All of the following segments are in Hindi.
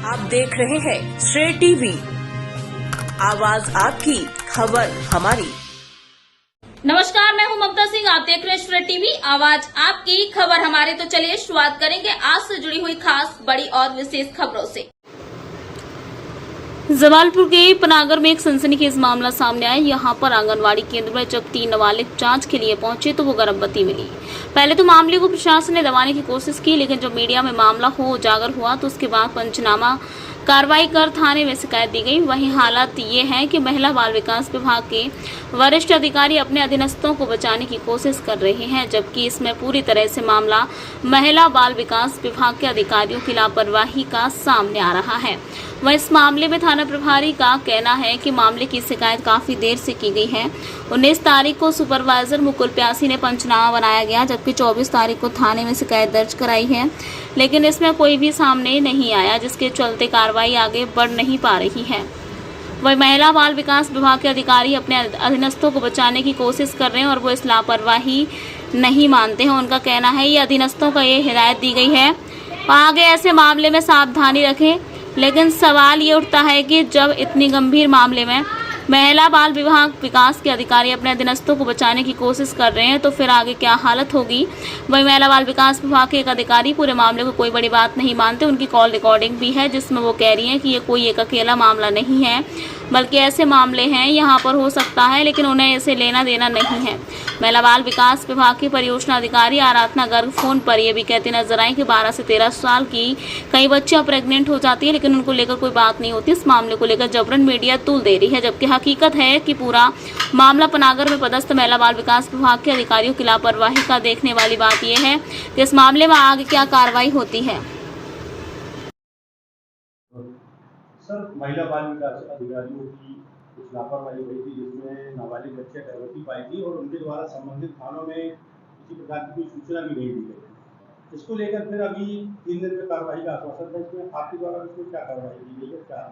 आप देख रहे हैं श्रेय टीवी, आवाज आपकी, खबर हमारी। नमस्कार, मैं हूं ममता सिंह। आप देख रहे हैं श्रेय टीवी, आवाज आपकी, खबर हमारी। तो चलिए शुरुआत करेंगे आज से जुड़ी हुई खास, बड़ी और विशेष खबरों से। जमालपुर के पनागर में एक सनसनीखेज मामला सामने आया। यहां पर आंगनवाड़ी केंद्र में जब 3 नाबालिग जांच के लिए पहुंचे तो वो गर्भवती मिली। पहले तो मामले को प्रशासन ने दबाने की कोशिश की, लेकिन जब मीडिया में मामला उजागर हुआ तो उसके बाद पंचनामा कार्रवाई कर थाने में शिकायत दी गई। वहीं हालात ये है कि महिला बाल विकास विभाग के वरिष्ठ अधिकारी अपने अधीनस्थों को बचाने की कोशिश कर रहे हैं, जबकि इसमें पूरी तरह से मामला महिला बाल विकास विभाग के अधिकारियों की लापरवाही का सामने आ रहा है। वहीं इस मामले में थाना प्रभारी का कहना है कि मामले की शिकायत काफी देर से की गई है। 19 तारीख को सुपरवाइजर मुकुल प्यासी ने पंचनामा बनाया गया, जबकि 24 तारीख को थाने में शिकायत दर्ज कराई है, लेकिन इसमें कोई भी सामने नहीं आया, जिसके चलते कार्रवाई आगे बढ़ नहीं पा रही है। वही महिला बाल विकास विभाग के अधिकारी अपने अधीनस्थों को बचाने की कोशिश कर रहे हैं और वो इस लापरवाही नहीं मानते हैं। उनका कहना है ये अधीनस्थों को ये हिदायत दी गई है आगे ऐसे मामले में सावधानी रखें, लेकिन सवाल ये उठता है कि जब इतनी गंभीर मामले में महिला बाल विभाग विकास के अधिकारी अपने अधीनस्थों को बचाने की कोशिश कर रहे हैं तो फिर आगे क्या हालत होगी। वहीं महिला बाल विकास विभाग के एक अधिकारी पूरे मामले को कोई बड़ी बात नहीं मानते। उनकी कॉल रिकॉर्डिंग भी है जिसमें वो कह रही हैं कि ये कोई एक अकेला मामला नहीं है, बल्कि ऐसे मामले हैं यहाँ पर हो सकता है, लेकिन उन्हें इसे लेना देना नहीं है। महिला बाल विकास विभाग की परियोजना अधिकारी आराधना गर्ग फोन पर यह भी कहती नजर आई कि 12 से 13 साल की कई बच्चियां प्रेग्नेंट हो जाती है, लेकिन उनको लेकर कोई बात नहीं होती। इस मामले को लेकर जबरन मीडिया तूल दे रही है, जबकि हकीकत है कि पूरा मामला पनागर में पदस्थ महिला बाल विकास विभाग के अधिकारियों की लापरवाही का। देखने वाली बात यह है कि इस मामले में आगे क्या कार्रवाई होती है। सर, महिला बाल विकास अधिकारियों की कुछ लापरवाही हुई थी, जिसमें नाबालिग बच्चे गर्भवती पाई थी और उनके द्वारा संबंधित थानों में किसी प्रकार की कोई सूचना भी नहीं दी गई। इसको लेकर फिर अभी 3 दिन में कार्रवाई का आश्वासन था। इसमें आपके द्वारा इसमें क्या कार्रवाई की गई है? क्या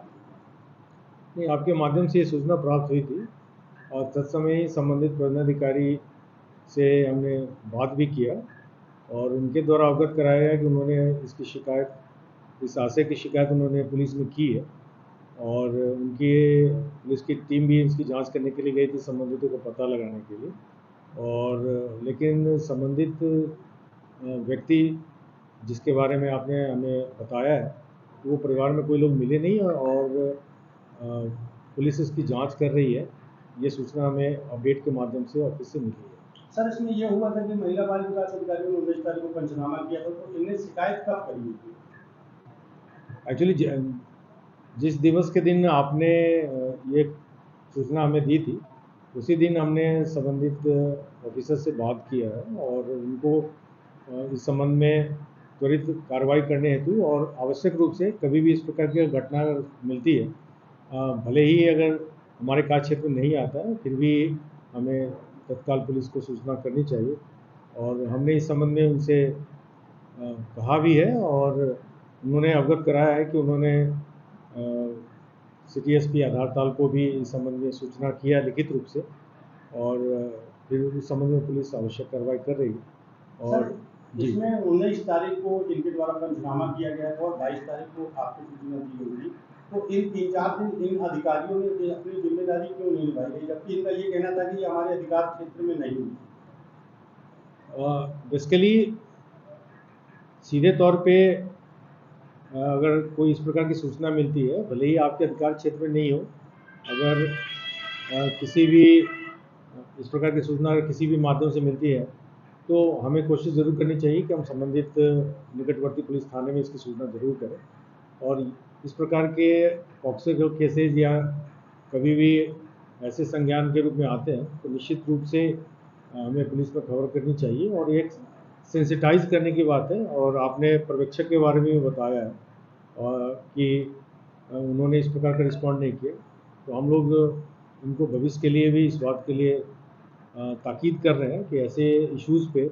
नहीं, आपके माध्यम से ये सूचना प्राप्त हुई थी और तत्समय ही संबंधित प्रबंधनाधिकारी से हमने बात भी किया और उनके द्वारा अवगत कराया गया कि उन्होंने इसकी शिकायत, इस आशय की शिकायत उन्होंने पुलिस में की है और उनकी पुलिस की टीम भी इसकी जांच करने के लिए गई थी, संबंधितों को पता लगाने के लिए। और लेकिन संबंधित व्यक्ति जिसके बारे में आपने हमें बताया है, वो परिवार में कोई लोग मिले नहीं और पुलिस इसकी जांच कर रही है। ये सूचना हमें अपडेट के माध्यम से ऑफिस से मिली है। सर, इसमें यह हुआ था कि महिला बाल विकास अधिकारियों ने 19 तारीख को पंचनामा किया था, तो इन्हें शिकायत कब करी थी? एक्चुअली जिस दिवस के दिन आपने ये सूचना हमें दी थी, उसी दिन हमने संबंधित ऑफिसर से बात किया है और उनको इस संबंध में त्वरित कार्रवाई करने हेतु और आवश्यक रूप से कभी भी इस प्रकार की घटना मिलती है, भले ही अगर हमारे कार्य क्षेत्र में नहीं आता है, फिर भी हमें तत्काल पुलिस को सूचना करनी चाहिए। और हमने इस संबंध में उनसे कहा भी है और उन्होंने अवगत कराया है कि उन्होंने सिटी एसपी आधारताल को भी इस संबंध में सूचना किया लिखित रूप से और फिर उस संबंध में पुलिस आवश्यक कार्रवाई कर रही है। और इसमें 19 तारीख को इनके द्वारा पंचनामा किया गया था और 22 तारीख को आपको सूचना दी गई थी, तो इन 3-4 दिन इन अधिकारियों ने अपनी जिम्मेदारी क्यों नहीं निभाई गई, जबकि इनका ये कहना था कि हमारे अधिकार क्षेत्र में नहीं हुई? बेसिकली सीधे तौर पे अगर कोई इस प्रकार की सूचना मिलती है, भले ही आपके अधिकार क्षेत्र में नहीं हो, अगर किसी भी इस प्रकार की सूचना अगर किसी भी माध्यम से मिलती है तो हमें कोशिश ज़रूर करनी चाहिए कि हम संबंधित निकटवर्ती पुलिस थाने में इसकी सूचना ज़रूर करें। और इस प्रकार के पॉक्सो केसेज या कभी भी ऐसे संज्ञान के रूप में आते हैं तो निश्चित रूप से हमें पुलिस में खबर करनी चाहिए और एक सेंसिटाइज करने की बात है। और आपने पर्यवेक्षक के बारे में भी बताया है कि उन्होंने इस प्रकार का रिस्पॉन्ड नहीं किया, तो हम लोग उनको भविष्य के लिए भी इस बात के लिए ताकीद कर रहे हैं कि ऐसे इश्यूज़ पे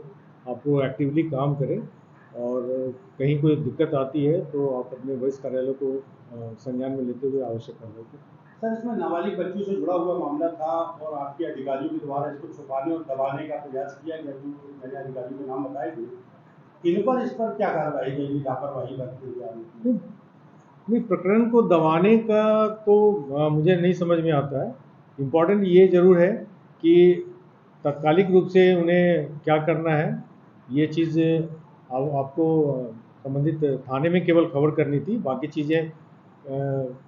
आपको एक्टिवली काम करें और कहीं कोई दिक्कत आती है तो आप अपने वरिष्ठ कार्यालय को संज्ञान में लेते हुए आवश्यक कार्रवाई करें। सर, इसमें नाबालिग बच्चों से जुड़ा हुआ मामला था और आपके अधिकारियों के द्वारा इसको छुपाने और दबाने का प्रयास किया गया, जो मैंने अधिकारियों के नाम बताए थे, इन पर इस पर क्या कार्रवाई की, लापरवाही बरती जा रही थी? नहीं, प्रकरण को दबाने का तो मुझे नहीं समझ में आता है। इम्पोर्टेंट ये ज़रूर है कि तात्कालिक रूप से उन्हें क्या करना है, ये चीज़ आपको संबंधित थाने में केवल खबर करनी थी। बाकी चीज़ें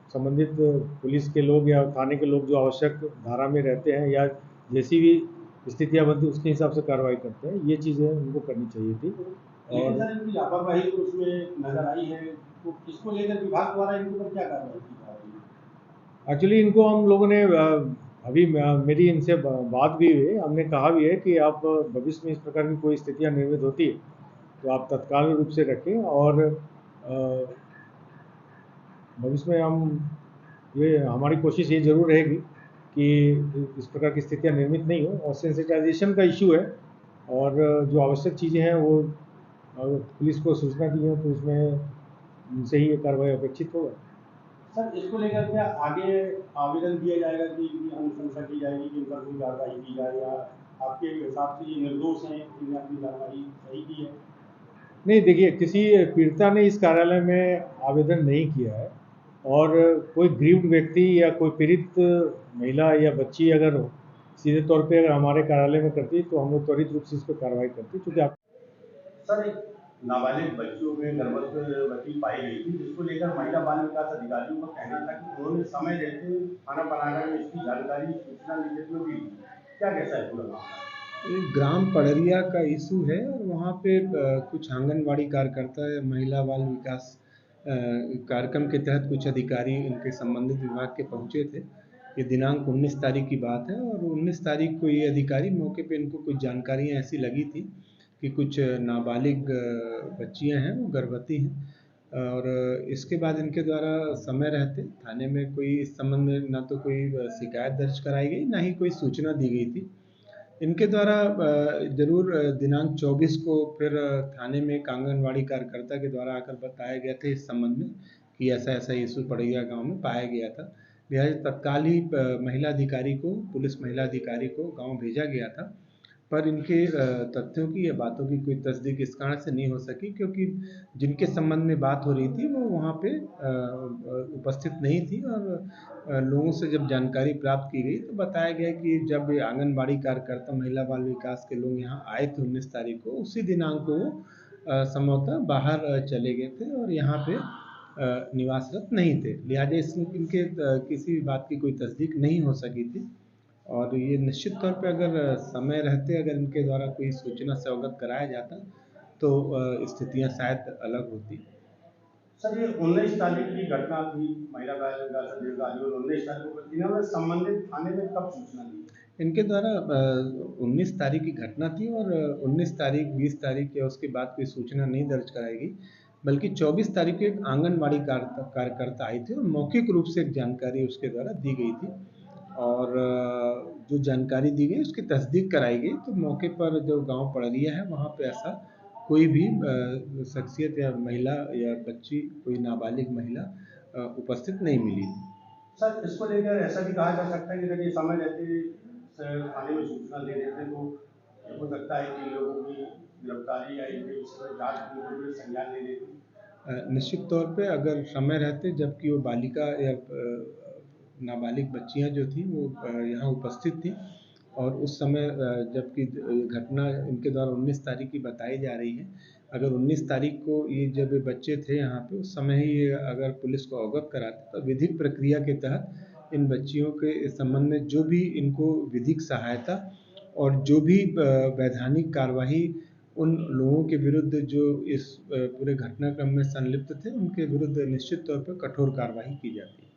संबंधित पुलिस के लोग या थाने के लोग जो आवश्यक धारा में रहते हैं या जैसी भी स्थितियाँ बनती उसके हिसाब से कार्रवाई करते हैं, ये चीज़ें उनको करनी चाहिए थी। लेकिन सर इनकी लापरवाही तो उसमें नजर आई है, तो इसको लेकर विभाग द्वारा इनके ऊपर क्या कार्रवाई की जा रही है? एक्चुअली इनको हम लोगों ने अभी मेरी इनसे बात भी हुई, हमने कहा भी है कि आप भविष्य में इस प्रकार की कोई स्थितियाँ निर्मित होती है तो आप तत्काल रूप से रखें, और भविष्य में हमारी कोशिश ये ज़रूर रहेगी कि इस प्रकार की स्थितियाँ निर्मित नहीं हो। और सेंसिटाइजेशन का इशू है, और जो आवश्यक चीज़ें हैं वो पुलिस को सूचना दी है तो उसमें उनसे ही ये कार्रवाई अपेक्षित होगा। सर इसको लेकर क्या आगे आवेदन दिया जाएगा कि इनकी अनुशंसा की जाएगी कि इन पर कोई कार्रवाई की जाए, या आपके हिसाब से ये निर्दोष हैं, इन्हें अपनी कार्रवाई सही की है? नहीं, देखिए, किसी पीड़िता ने इस कार्यालय में आवेदन नहीं किया है, और कोई ग्रीव्ड व्यक्ति या कोई पीड़ित महिला या बच्ची अगर सीधे तौर पे अगर हमारे कार्यालय में करती तो हम लोग त्वरित रूप से इस पर कार्रवाई करते, क्योंकि आप सर एक नाबालिग बच्चियों में गर्भवती पाई गई थी, जिसको लेकर महिला बाल विकास अधिकारियों का कहना था कि उन्होंने समय रहते थाना पनागर में इसकी जानकारी सूचना लिखित में भी दी। क्या कैसा है पूरा मामला? ये ग्राम पड़रिया का इशू है, और वहाँ पे कुछ आंगनवाड़ी कार्यकर्ता या महिला बाल विकास कार्यक्रम के तहत कुछ अधिकारी इनके संबंधित विभाग के पहुँचे थे। ये दिनांक 19 तारीख की बात है, और 19 तारीख को ये अधिकारी मौके पे इनको कुछ जानकारियाँ ऐसी लगी थी कि कुछ नाबालिग बच्चियाँ हैं, वो गर्भवती हैं, और इसके बाद इनके द्वारा समय रहते थाने में कोई इस संबंध में ना तो कोई शिकायत दर्ज कराई गई, ना ही कोई सूचना दी गई थी। इनके द्वारा जरूर दिनांक 24 को फिर थाने में एक आंगनवाड़ी कार्यकर्ता के द्वारा आकर बताया गया था इस संबंध में कि ऐसा ऐसा इशू पड़ैया गांव में पाया गया था। लिहाजा तत्काल ही महिला अधिकारी को, पुलिस महिला अधिकारी को गांव भेजा गया था, पर इनके तथ्यों की या बातों की कोई तस्दीक इस कारण से नहीं हो सकी क्योंकि जिनके संबंध में बात हो रही थी वो वहाँ पे उपस्थित नहीं थी, और लोगों से जब जानकारी प्राप्त की गई तो बताया गया कि जब आंगनबाड़ी कार्यकर्ता महिला बाल विकास के लोग यहाँ आए थे 19 तारीख को, उसी दिनांक को वो संभवतः बाहर चले गए थे और यहाँ पे निवासरत नहीं थे। लिहाजा इनके किसी भी बात की कोई तस्दीक नहीं हो सकी थी, और ये निश्चित तौर पे अगर समय रहते अगर इनके द्वारा कोई सूचना से अवगत कराया जाता तो स्थितियां शायद अलग होती। सर ये 19 तारीख की घटना थी, महिला बाल विकास अधिकारी और 19 तारीख को इन्होंने संबंधित थाने में कब सूचना दी? इनके द्वारा 19 तारीख की घटना थी, और 19 तारीख 20 तारीख या उसके बाद कोई सूचना नहीं दर्ज कराई गई, बल्कि 24 तारीख को एक आंगनबाड़ी कार्यकर्ता आई थी और मौखिक रूप से एक जानकारी उसके द्वारा दी गई थी, और जो जानकारी दी गई उसकी तस्दीक कराई गई तो मौके पर जो गांव पड़रिया है वहाँ पे ऐसा कोई भी शख्सियत या महिला या बच्ची, कोई नाबालिग महिला उपस्थित नहीं मिली थी। सर इसको लेकर ऐसा भी कहा जा सकता है कि अगर ये समय रहते थाने में सूचना दे देते तो हो सकता है कि लोगों की गिरफ्तारी या इनके जांच संज्ञान ले लेती। निश्चित तौर पे अगर समय रहते, जबकि वो बालिका या नाबालिग बच्चियां जो थी वो यहाँ उपस्थित थी, और उस समय जबकि घटना इनके द्वारा 19 तारीख की बताई जा रही है, अगर 19 तारीख को ये जब बच्चे थे यहाँ पे उस समय ही अगर पुलिस को अवगत कराते तो विधिक प्रक्रिया के तहत इन बच्चियों के संबंध में जो भी इनको विधिक सहायता और जो भी वैधानिक कार्यवाही उन लोगों के विरुद्ध जो इस पूरे घटनाक्रम में संलिप्त थे उनके विरुद्ध निश्चित तौर पर कठोर कार्रवाई की जाती है।